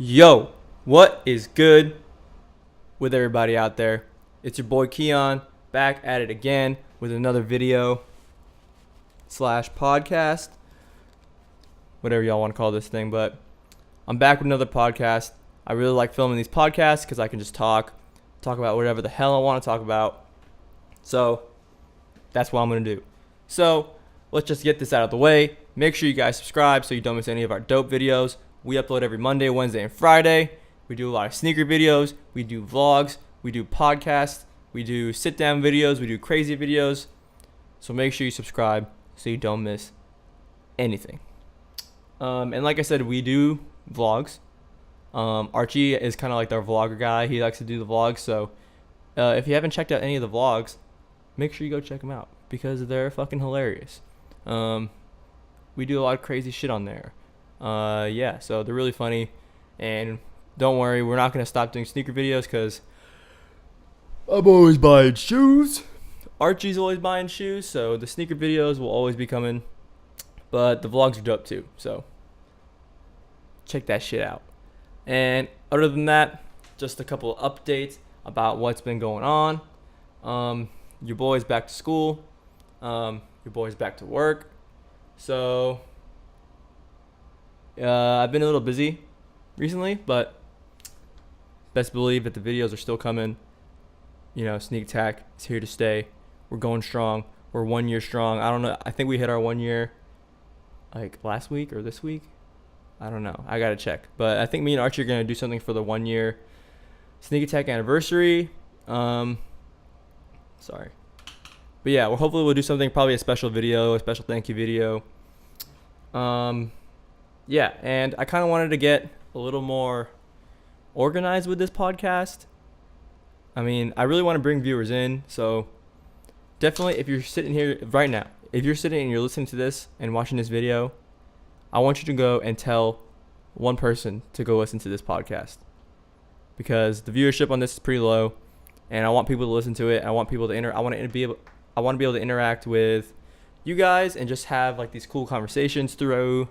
Yo, what is good with everybody out there? It's your boy Keon back at it again with another video slash podcast, whatever y'all want to call this thing. But I'm back with another podcast. I really like filming these podcasts because I can just talk about whatever the hell I want to talk about. So that's what I'm going to do. So let's just get this out of the way. Make sure you guys subscribe so you don't miss any of our dope videos. We upload every Monday, Wednesday, and Friday. We do a lot of sneaker videos. We do vlogs. We do podcasts. We do sit-down videos. We do crazy videos. So make sure you subscribe so you don't miss anything. And like I said, we do vlogs. Archie is kind of like our vlogger guy. He likes to do the vlogs. So if you haven't checked out any of the vlogs, make sure you go check them out because they're fucking hilarious. We do a lot of crazy shit on there. So they're really funny, and don't worry, we're not going to stop doing sneaker videos because I'm always buying shoes. Archie's always buying shoes, so the sneaker videos will always be coming, but the vlogs are dope too, so check that shit out. And other than that, just a couple of updates about what's been going on. Your boy's back to school. Your boy's back to work. So I've been a little busy recently, but best believe that the videos are still coming. You know, Sneak Attack is here to stay. We're going strong. We're 1 year strong. I don't know. I think we hit our 1 year like last week or this week. I don't know. I got to check. But I think me and Archie are going to do something for the 1 year Sneak Attack anniversary. Sorry. But yeah, hopefully we'll do something, probably a special video, a special thank you video. Yeah, and I kind of wanted to get a little more organized with this podcast. I mean, I really want to bring viewers in, so definitely if you're sitting here right now, if you're sitting and you're listening to this and watching this video, I want you to go and tell one person to go listen to this podcast because the viewership on this is pretty low, and I want people to listen to it. I want people to I want to be able to interact with you guys and just have like these cool conversations through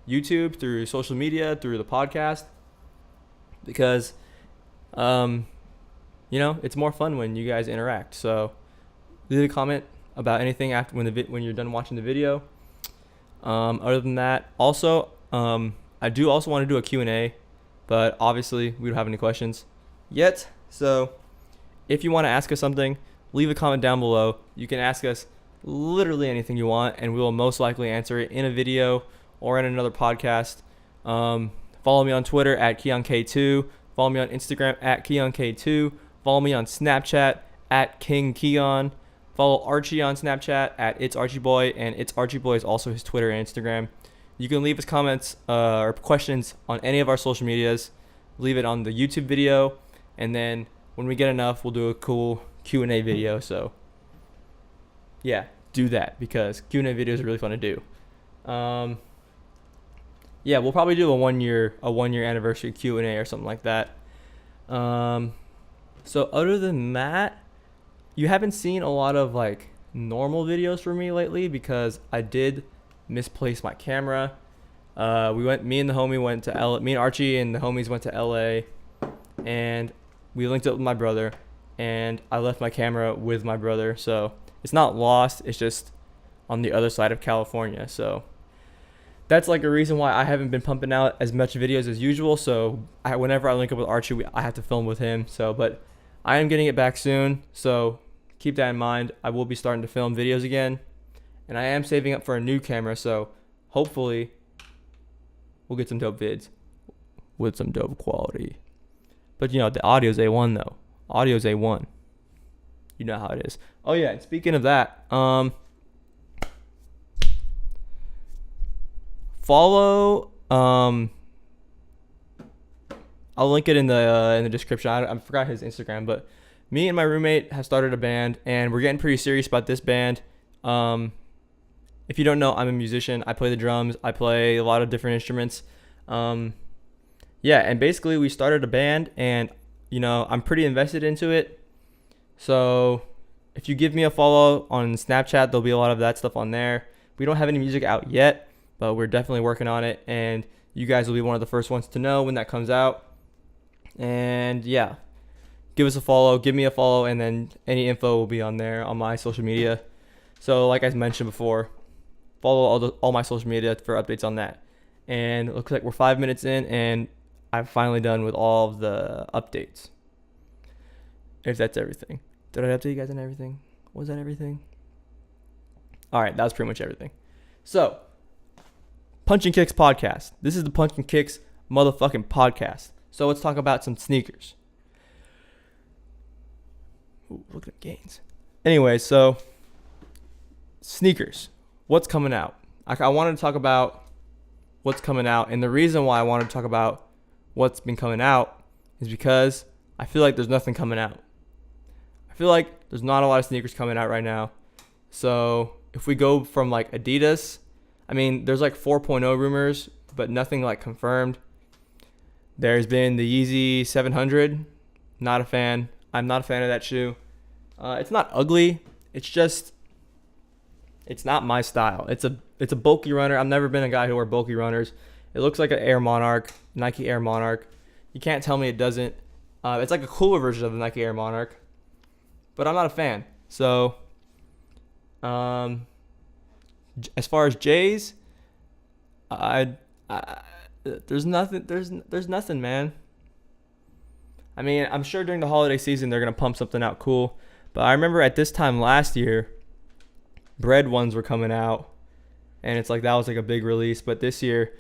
YouTube, through social media, through the podcast, because it's more fun when you guys interact. So leave a comment about anything after when you're done watching the video. Other than that, also I do also want to do a Q&A, but obviously we don't have any questions yet. So if you want to ask us something, leave a comment down below. You can ask us literally anything you want, and we will most likely answer it in a video or in another podcast. Follow me on Twitter at KeonK2. Follow me on Instagram at KeonK2. Follow me on Snapchat at KingKeon. Follow Archie on Snapchat at It'sArchieBoy, and It'sArchieBoy is also his Twitter and Instagram. You can leave us comments or questions on any of our social medias. Leave it on the YouTube video, and then when we get enough, we'll do a cool Q&A video. So yeah, do that because Q&A videos are really fun to do. Yeah, we'll probably do a 1 year anniversary Q&A or something like that. So other than that, you haven't seen a lot of like normal videos from me lately because I did misplace my camera. Me and Archie and the homies went to LA, and we linked up with my brother, and I left my camera with my brother. So it's not lost, it's just on the other side of California. So that's like a reason why I haven't been pumping out as much videos as usual. So whenever I link up with Archie, I have to film with him. So, but I am getting it back soon. So keep that in mind. I will be starting to film videos again, and I am saving up for a new camera. So hopefully we'll get some dope vids with some dope quality. But the audio's A1 though. Audio's A1. You know how it is. Oh yeah, and speaking of that, follow. I'll link it in the description. I forgot his Instagram, but me and my roommate have started a band, and we're getting pretty serious about this band. If you don't know, I'm a musician. I play the drums. I play a lot of different instruments. Yeah, and basically we started a band, and I'm pretty invested into it. So if you give me a follow on Snapchat, there'll be a lot of that stuff on there. We don't have any music out yet, but we're definitely working on it. And You guys will be one of the first ones to know when that comes out. And yeah, give us a follow, give me a follow, and then any info will be on there on my social media. So like I mentioned before, follow all my social media for updates on that. And it looks like we're 5 minutes in, and I'm finally done with all of the updates. If that's everything. Did I update you guys on everything? Was that everything? All right, that was pretty much everything. So, Punch and Kicks podcast. This is the Punch and Kicks motherfucking podcast. So let's talk about some sneakers. Ooh, look at the gains. Anyway, so sneakers. What's coming out? I wanted to talk about what's coming out, and the reason why I wanted to talk about what's been coming out is because I feel like there's nothing coming out. I feel like there's not a lot of sneakers coming out right now. So if we go from like Adidas, I mean, there's like 4.0 rumors, but nothing like confirmed. There's been the Yeezy 700. Not a fan. I'm not a fan of that shoe. It's not ugly. It's just, it's not my style. It's a bulky runner. I've never been a guy who wear bulky runners. It looks like an Air Monarch, Nike Air Monarch. You can't tell me it doesn't. It's like a cooler version of the Nike Air Monarch, but I'm not a fan. So, as far as J's, there's nothing. There's nothing, man. I mean, I'm sure during the holiday season they're gonna pump something out cool. But I remember at this time last year, bread ones were coming out, and it's like that was like a big release. But this year,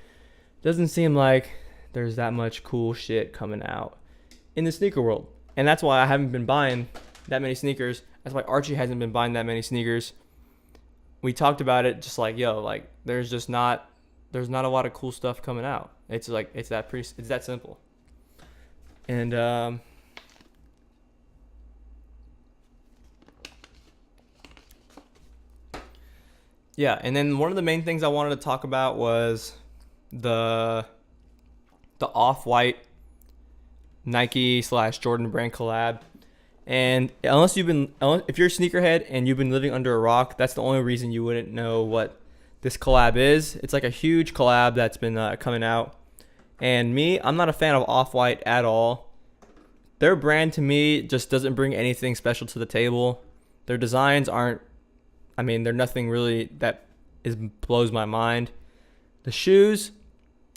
doesn't seem like there's that much cool shit coming out in the sneaker world. And that's why I haven't been buying that many sneakers. That's why Archie hasn't been buying that many sneakers. We talked about it, just like, yo, like there's not a lot of cool stuff coming out. It's like it's that simple. And yeah, and then one of the main things I wanted to talk about was the Off-White Nike / Jordan brand collab. And if you're a sneakerhead and you've been living under a rock, that's the only reason you wouldn't know what this collab is. It's like a huge collab that's been coming out. And me, I'm not a fan of Off-White at all. Their brand to me just doesn't bring anything special to the table. Their designs aren't, I mean, they're nothing really that blows my mind. The shoes,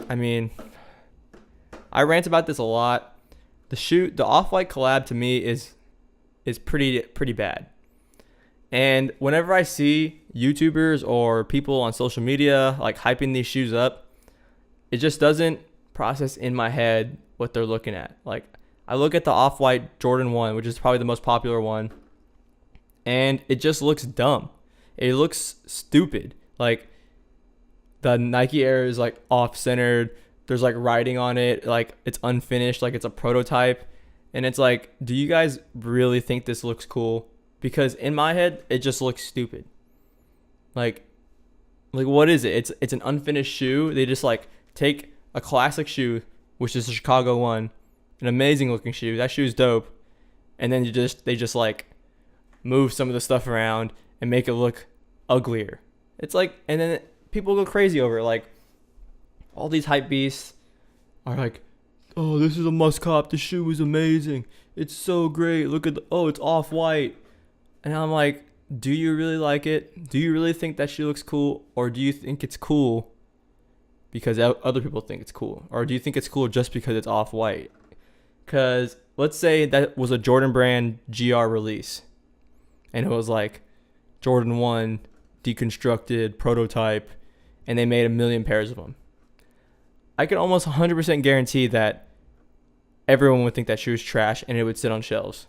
I mean, I rant about this a lot. The Off-White collab to me is pretty bad. And whenever I see YouTubers or people on social media like hyping these shoes up, it just doesn't process in my head what they're looking at. Like, I look at the Off-White Jordan 1, which is probably the most popular one, and it just looks dumb. It looks stupid. Like, the Nike Air is like off-centered. There's like writing on it, like it's unfinished, like it's a prototype. And it's like, do you guys really think this looks cool? Because in my head, it just looks stupid. Like what is it? It's an unfinished shoe. They just like take a classic shoe, which is the Chicago one, an amazing looking shoe. That shoe's dope. And then they just like move some of the stuff around and make it look uglier. It's like, and then people go crazy over it. Like, all these hype beasts are like, oh, this is a must cop. The shoe is amazing. It's so great. Look at it's Off-White. And I'm like, do you really like it? Do you really think that shoe looks cool? Or do you think it's cool because other people think it's cool? Or do you think it's cool just because it's Off-White? Because let's say that was a Jordan brand GR release. And it was like Jordan 1 deconstructed prototype. And they made 1 million pairs of them. I can almost 100% guarantee that everyone would think that shoe is trash and it would sit on shelves.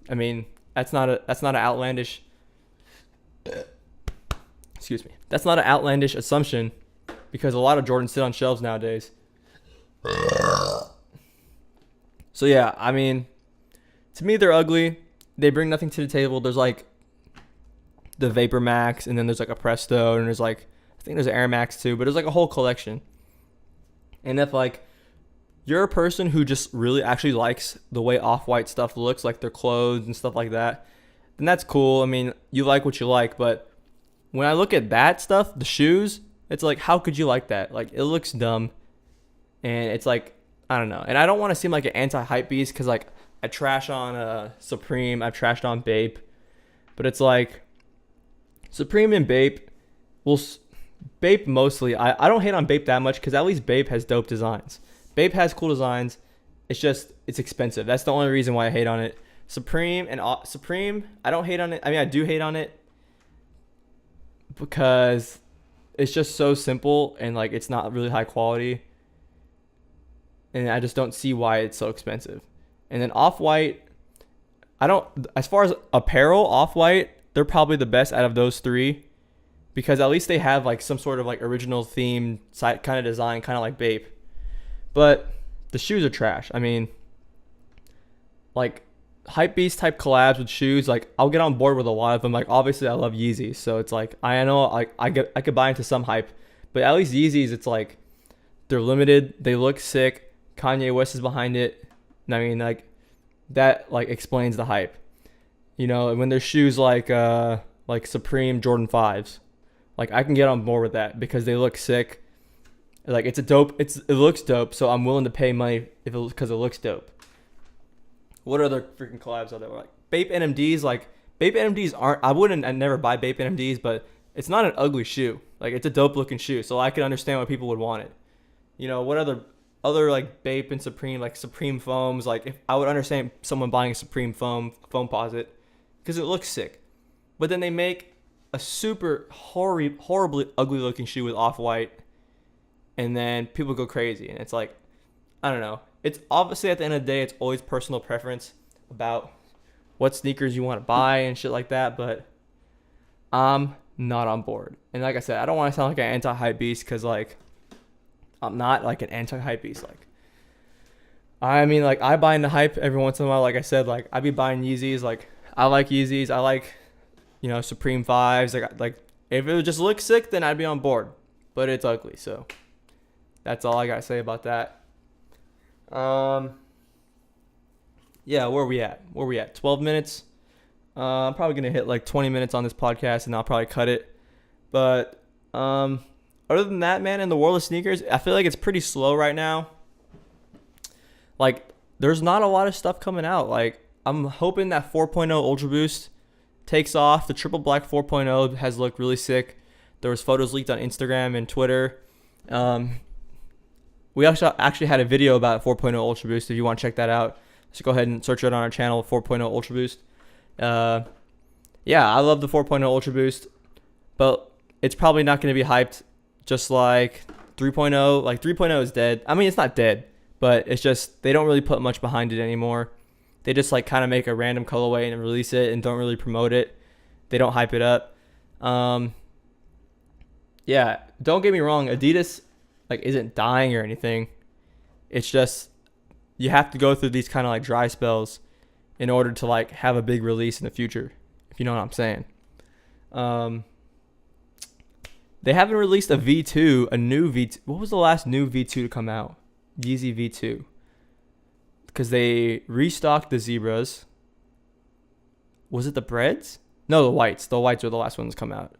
I mean, that's not an outlandish. Excuse me. That's not an outlandish assumption, because a lot of Jordans sit on shelves nowadays. So yeah, I mean, to me they're ugly. They bring nothing to the table. There's like the Vapor Max, and then there's like a Presto, and there's like, I think there's an Air Max too, but there's like a whole collection. And if like you're a person who just really actually likes the way Off-White stuff looks, like their clothes and stuff like that, then that's cool. I mean, you like what you like, but when I look at that stuff, the shoes, It's like, how could you like that? Like, it looks dumb. And it's like, I don't know. And I don't want to seem like an anti-hype beast because, like, I trash on Supreme. I've trashed on Bape. But it's like, Supreme and Bape, Bape mostly. I don't hate on Bape that much because at least Bape has dope designs. Bape has cool designs. It's just, it's expensive. That's the only reason why I hate on it. Supreme, I don't hate on it. I mean, I do hate on it because it's just so simple and, like, it's not really high quality. And I just don't see why it's so expensive. And then Off-White, as far as apparel, Off-White, they're probably the best out of those three because at least they have, like, some sort of, like, original theme kind of design, kind of like Bape. But the shoes are trash. I mean, like, hypebeast type collabs with shoes, like, I'll get on board with a lot of them. Like, obviously I love Yeezys, so it's like, I know, like, I could buy into some hype, but at least Yeezys, it's like, they're limited, they look sick, Kanye West is behind it, and I mean, like, that, like, explains the hype, you know. And when there's shoes like Supreme Jordan 5s, like, I can get on board with that because they look sick, like, it looks dope, so I'm willing to pay money because it looks dope. What other freaking collabs are there? Like Bape NMDs, like Bape NMDs I never buy Bape NMDs, but it's not an ugly shoe. Like, it's a dope looking shoe, so I can understand why people would want it. You know, what other like Bape and Supreme, like Supreme foams, like, if I would understand someone buying a Supreme foam posit because it looks sick. But then they make a super horribly ugly looking shoe with Off-White, and then people go crazy, and it's like, I don't know. It's obviously, at the end of the day, it's always personal preference about what sneakers you want to buy and shit like that, but I'm not on board. And like I said, I don't want to sound like an anti-hype beast because, like, I'm not like an anti-hype beast. Like, I mean, like, I buy into hype every once in a while. Like I said, like, I be buying Yeezys. Like, I like Yeezys. I like, you know, Supreme 5s. Like if it would just look sick, then I'd be on board. But it's ugly, so that's all I got to say about that. Yeah, where are we at? 12 minutes. I'm probably going to hit like 20 minutes on this podcast and I'll probably cut it. But, other than that, man, in the world of sneakers, I feel like it's pretty slow right now. Like, there's not a lot of stuff coming out. Like, I'm hoping that 4.0 Ultra Boost takes off. The Triple Black 4.0 has looked really sick. There was photos leaked on Instagram and Twitter. We actually had a video about 4.0 Ultra Boost. If you want to check that out, just go ahead and search it on our channel, 4.0 Ultra Boost. Yeah, I love the 4.0 Ultra Boost, but it's probably not going to be hyped just like 3.0. Like, 3.0 is dead. I mean, it's not dead, but it's just they don't really put much behind it anymore. They just, like, kind of make a random colorway and release it and don't really promote it. They don't hype it up. Yeah, don't get me wrong. Adidas, like, isn't dying or anything. It's just you have to go through these kind of, like, dry spells in order to, like, have a big release in the future, if you know what I'm saying. They haven't released a V2, a new V2. What was the last new V2 to come out? Yeezy V2. Because they restocked the Zebras. Was it the Breads? No, the Whites. The Whites were the last ones to come out.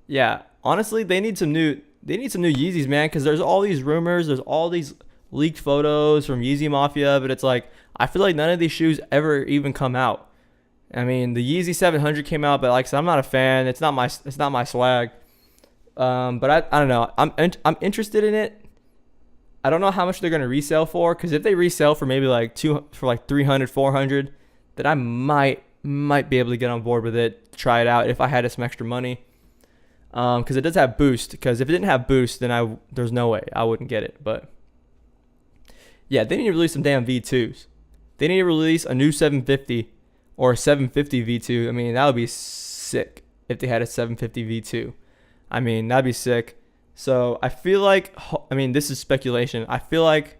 Yeah, honestly, they need some new Yeezys, man, because there's all these rumors, there's all these leaked photos from Yeezy Mafia, but it's like, I feel like none of these shoes ever even come out. I mean, the Yeezy 700 came out, but, like I said, I'm not a fan. It's not my swag. But I don't know. I'm interested in it. I don't know how much they're gonna resell for, because if they resell for maybe like 300, 400, then I might be able to get on board with it, try it out if I had some extra money. Because it does have Boost. Because if it didn't have Boost, then there's no way I wouldn't get it. But yeah, they need to release some damn V2s. They need to release a new 750 or a 750 V2. I mean, that would be sick if they had a 750 V2. I mean, that'd be sick. So I feel like, I mean, this is speculation. I feel like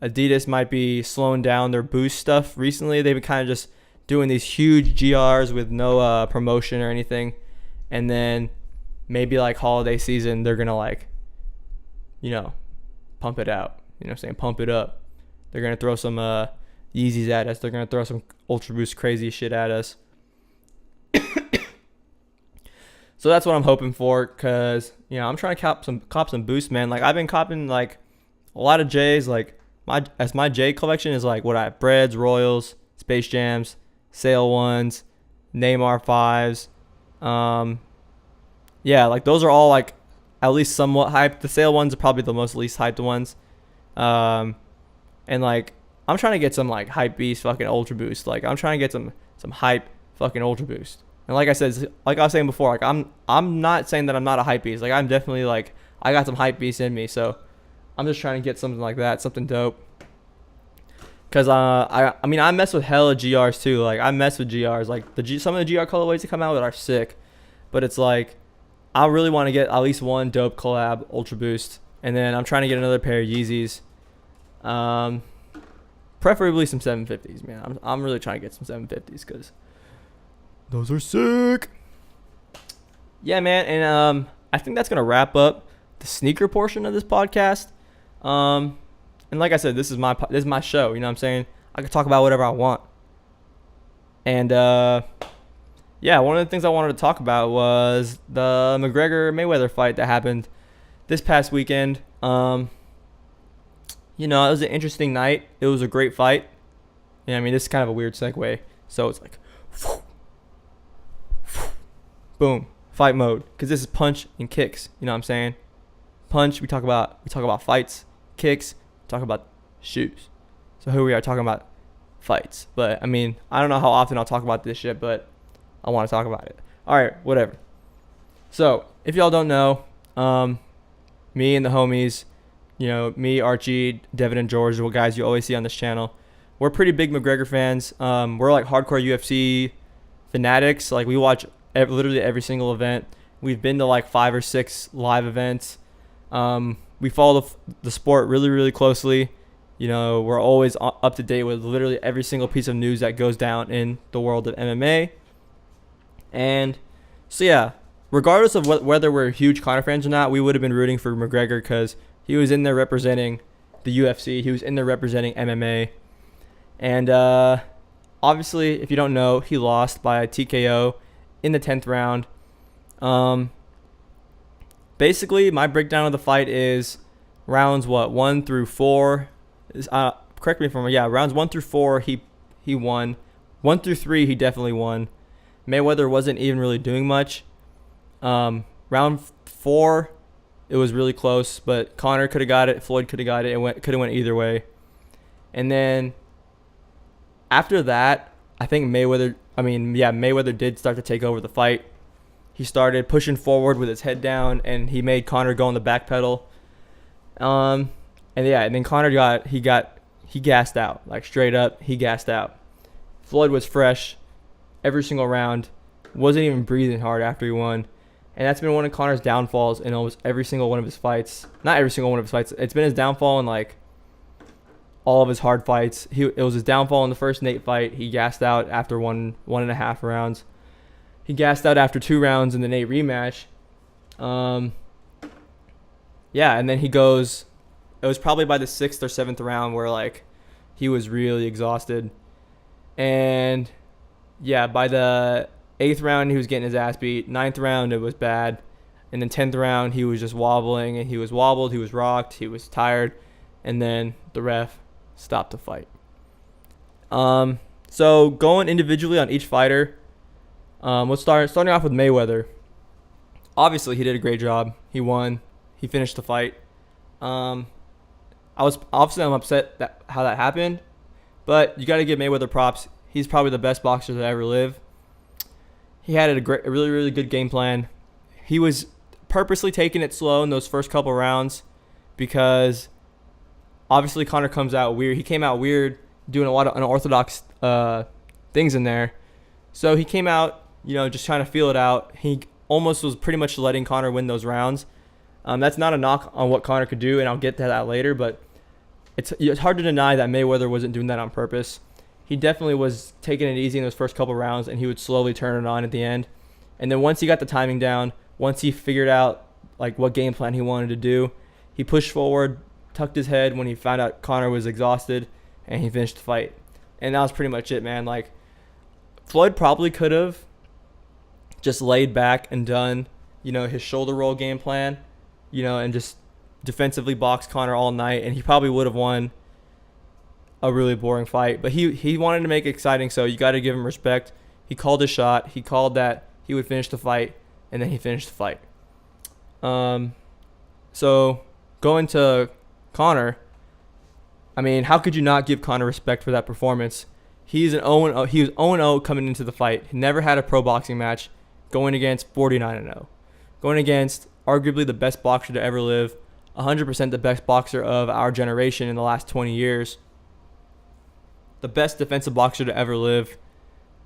Adidas might be slowing down their Boost stuff recently. They've been kind of just doing these huge GRs with no promotion or anything. And then maybe like holiday season, they're going to like, you know, pump it out. You know what I'm saying? Pump it up. They're going to throw some Yeezys at us. They're going to throw some Ultra Boost crazy shit at us. So that's what I'm hoping for, because I'm trying to cop some boost, man. Like I've been copping like a lot of J's. Like my J collection is like what I have: Breads, Royals, Space Jams, Sale ones, Neymar fives. Yeah, like those are all like at least somewhat hyped. The Sale ones are probably the most least hyped ones. And like I'm trying to get some like hype beast fucking ultra boost. Like I'm trying to get some hype fucking ultra boost. And like I said, like I was saying before, like I'm not saying that I'm not a hype beast. Like I'm definitely like I got some hype beast in me. So I'm just trying to get something like that, something dope. Cause I mean I mess with hella GRs too. Like I mess with GRs. Like some of the GR colorways that come out with are sick, but it's like I really want to get at least one dope collab ultra boost, and then I'm trying to get another pair of Yeezys. Preferably some 750s, man. I'm really trying to get some 750s because those are sick. Yeah, man, and I think that's gonna wrap up the sneaker portion of this podcast. And like I said, this is my show. You know what I'm saying? I can talk about whatever I want. And yeah, one of the things I wanted to talk about was the McGregor Mayweather fight that happened this past weekend. It was an interesting night. It was a great fight. Yeah, I mean, this is kind of a weird segue. So it's like, boom, fight mode. Because this is punch and kicks. You know what I'm saying? Punch, we talk about fights. Kicks, talk about shoes. So here we are talking about fights. But I mean, I don't know how often I'll talk about this shit, but I want to talk about it. All right, whatever. So if y'all don't know, me and the homies, me, Archie, Devin, and George, the guys you always see on this channel, we're pretty big McGregor fans. We're like hardcore UFC fanatics. Like we watch literally every single event. We've been to like 5 or 6 live events. We follow the sport really, really closely. We're always up to date with literally every single piece of news that goes down in the world of MMA. And so yeah, regardless of whether we're huge Conor fans or not, we would have been rooting for McGregor because he was in there representing the UFC. He was in there representing MMA. And obviously, if you don't know, he lost by a TKO in the 10th round. Basically, my breakdown of the fight is rounds 1 through 4. Correct me if I'm wrong. Yeah, rounds 1 through 4, he won. 1 through 3, he definitely won. Mayweather wasn't even really doing much. Round 4, it was really close, but Conor could have got it. Floyd could have got it. It could have went either way. And then after that, I think Mayweather did start to take over the fight. He started pushing forward with his head down, and he made Conor go on the back pedal. And then Conor he gassed out, like straight up, he gassed out. Floyd was fresh every single round, wasn't even breathing hard after he won. And that's been one of Conor's downfalls in almost every single one of his fights. Not every single one of his fights. It's been his downfall in like all of his hard fights. It was his downfall in the first Nate fight. He gassed out after one and a half rounds. He gassed out after 2 rounds in the Nate rematch. Yeah, and then he goes. It was probably by the 6th or 7th round where like he was really exhausted. And yeah, by the 8th round, he was getting his ass beat. 9th round, it was bad. And then 10th round, he was just wobbling. And he was wobbled. He was rocked. He was tired. And then the ref stopped the fight. So going individually on each fighter, starting off with Mayweather. Obviously, he did a great job. He won. He finished the fight. I'm upset how that happened. But you got to give Mayweather props. He's probably the best boxer to ever live. He had a really, really good game plan. He was purposely taking it slow in those first couple rounds because obviously Conor comes out weird. He came out weird doing a lot of unorthodox things in there. So he came out, just trying to feel it out. He almost was pretty much letting Conor win those rounds. That's not a knock on what Conor could do, and I'll get to that later, but it's hard to deny that Mayweather wasn't doing that on purpose. He definitely was taking it easy in those first couple rounds, and he would slowly turn it on at the end. And then once he got the timing down, once he figured out like what game plan he wanted to do, he pushed forward, tucked his head when he found out Conor was exhausted, and he finished the fight. And that was pretty much it, man. Like Floyd probably could have just laid back and done, his shoulder roll game plan, and just defensively boxed Conor all night, and he probably would have won a really boring fight. But he wanted to make it exciting, so you got to give him respect. He called his shot. He called that he would finish the fight, and then he finished the fight. So going to Conor, I mean, how could you not give Conor respect for that performance? He was 0-0 coming into the fight. He never had a pro boxing match, going against 49-0. Going against arguably the best boxer to ever live, 100% the best boxer of our generation in the last 20 years. The best defensive boxer to ever live.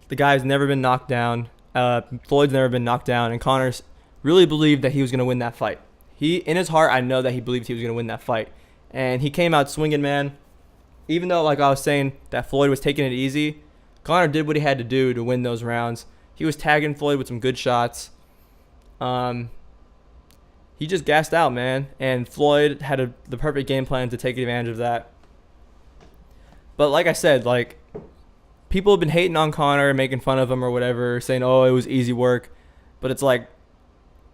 The guy's never been knocked down. Floyd's never been knocked down, and Conor's really believed that he was going to win that fight. In his heart, I know that he believed he was going to win that fight. And he came out swinging, man. Even though, like I was saying, that Floyd was taking it easy, Conor did what he had to do to win those rounds. He was tagging Floyd with some good shots. He just gassed out, man. And Floyd had the perfect game plan to take advantage of that. But like I said, like, people have been hating on Conor, making fun of him or whatever, saying, oh, it was easy work. But it's like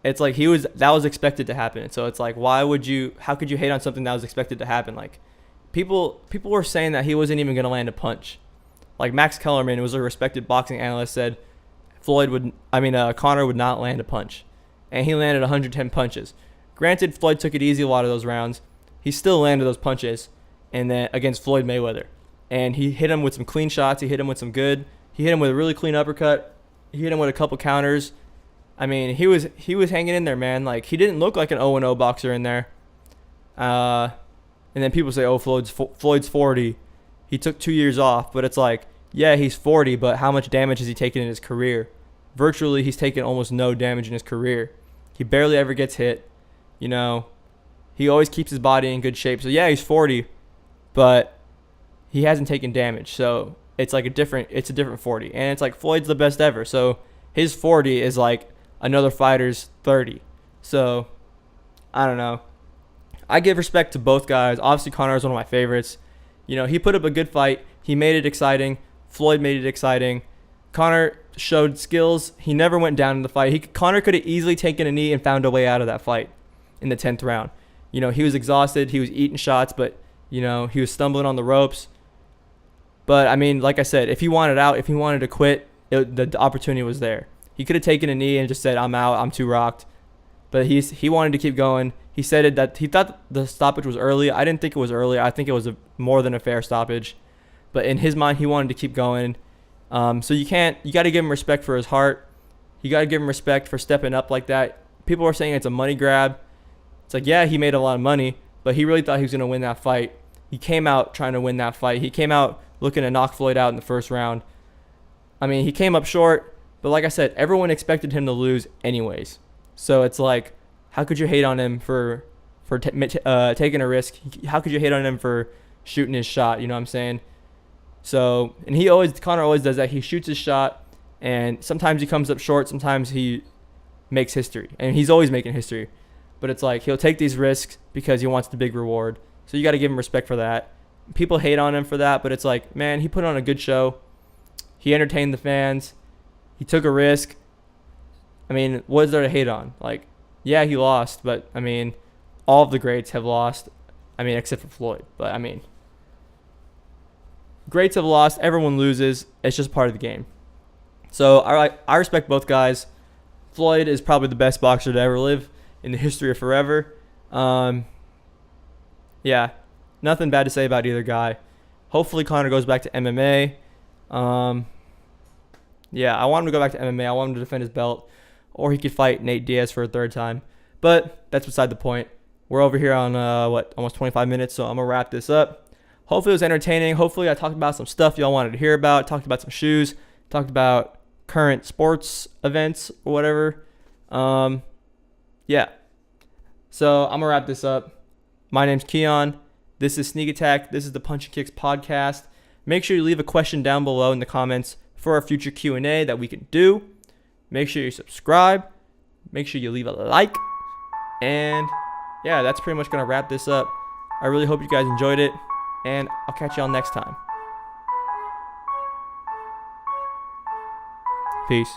that was expected to happen. So it's like, how could you hate on something that was expected to happen? Like, people were saying that he wasn't even going to land a punch. Like Max Kellerman, who was a respected boxing analyst, said Conor would not land a punch. And he landed 110 punches. Granted, Floyd took it easy a lot of those rounds. He still landed those punches and then against Floyd Mayweather. And he hit him with some clean shots. He hit him with some good. He hit him with a really clean uppercut. He hit him with a couple counters. I mean, he was hanging in there, man. Like, he didn't look like an 0-0 boxer in there. And then people say, oh, Floyd's 40. He took 2 years off. But it's like, yeah, he's 40, but how much damage has he taken in his career? Virtually, he's taken almost no damage in his career. He barely ever gets hit. He always keeps his body in good shape. So, yeah, he's 40, but he hasn't taken damage. So, it's a different 40. And it's like Floyd's the best ever. So, his 40 is like another fighter's 30. So, I don't know. I give respect to both guys. Obviously, Conor is one of my favorites. He put up a good fight. He made it exciting. Floyd made it exciting. Conor showed skills. He never went down in the fight. Conor could have easily taken a knee and found a way out of that fight in the 10th round. He was exhausted. He was eating shots, but, he was stumbling on the ropes. But, I mean, like I said, if he wanted out, if he wanted to quit, the opportunity was there. He could have taken a knee and just said, I'm out, I'm too rocked. But he wanted to keep going. He said that he thought the stoppage was early. I didn't think it was early. I think it was more than a fair stoppage. But in his mind, he wanted to keep going. So you got to give him respect for his heart. You got to give him respect for stepping up like that. People are saying it's a money grab. It's like, yeah, he made a lot of money, but he really thought he was going to win that fight. He came out trying to win that fight. He came out looking to knock Floyd out in the first round. I mean, he came up short, but like I said, everyone expected him to lose anyways. So it's like, how could you hate on him for taking a risk? How could you hate on him for shooting his shot? You know what I'm saying? So, and Conor always does that. He shoots his shot, and sometimes he comes up short. Sometimes he makes history, and he's always making history. But it's like, he'll take these risks because he wants the big reward. So you got to give him respect for that. People hate on him for that, but it's like, man, he put on a good show. He entertained the fans. He took a risk. I mean, what is there to hate on? Like, yeah, he lost, but, I mean, all of the greats have lost. I mean, except for Floyd. But, I mean, greats have lost. Everyone loses. It's just part of the game. So, I respect both guys. Floyd is probably the best boxer to ever live in the history of forever. Yeah, nothing bad to say about either guy. Hopefully, Conor goes back to MMA. Yeah, I want him to go back to MMA. I want him to defend his belt. Or he could fight Nate Diaz for a third time. But that's beside the point. We're over here on, almost 25 minutes, so I'm going to wrap this up. Hopefully it was entertaining. Hopefully I talked about some stuff y'all wanted to hear about. Talked about some shoes. Talked about current sports events or whatever. Yeah. So I'm going to wrap this up. My name's Keon. This is Sneak Attack. This is the Punch and Kicks podcast. Make sure you leave a question down below in the comments for a future Q&A that we can do. Make sure you subscribe. Make sure you leave a like. And yeah, that's pretty much going to wrap this up. I really hope you guys enjoyed it. And I'll catch y'all next time. Peace.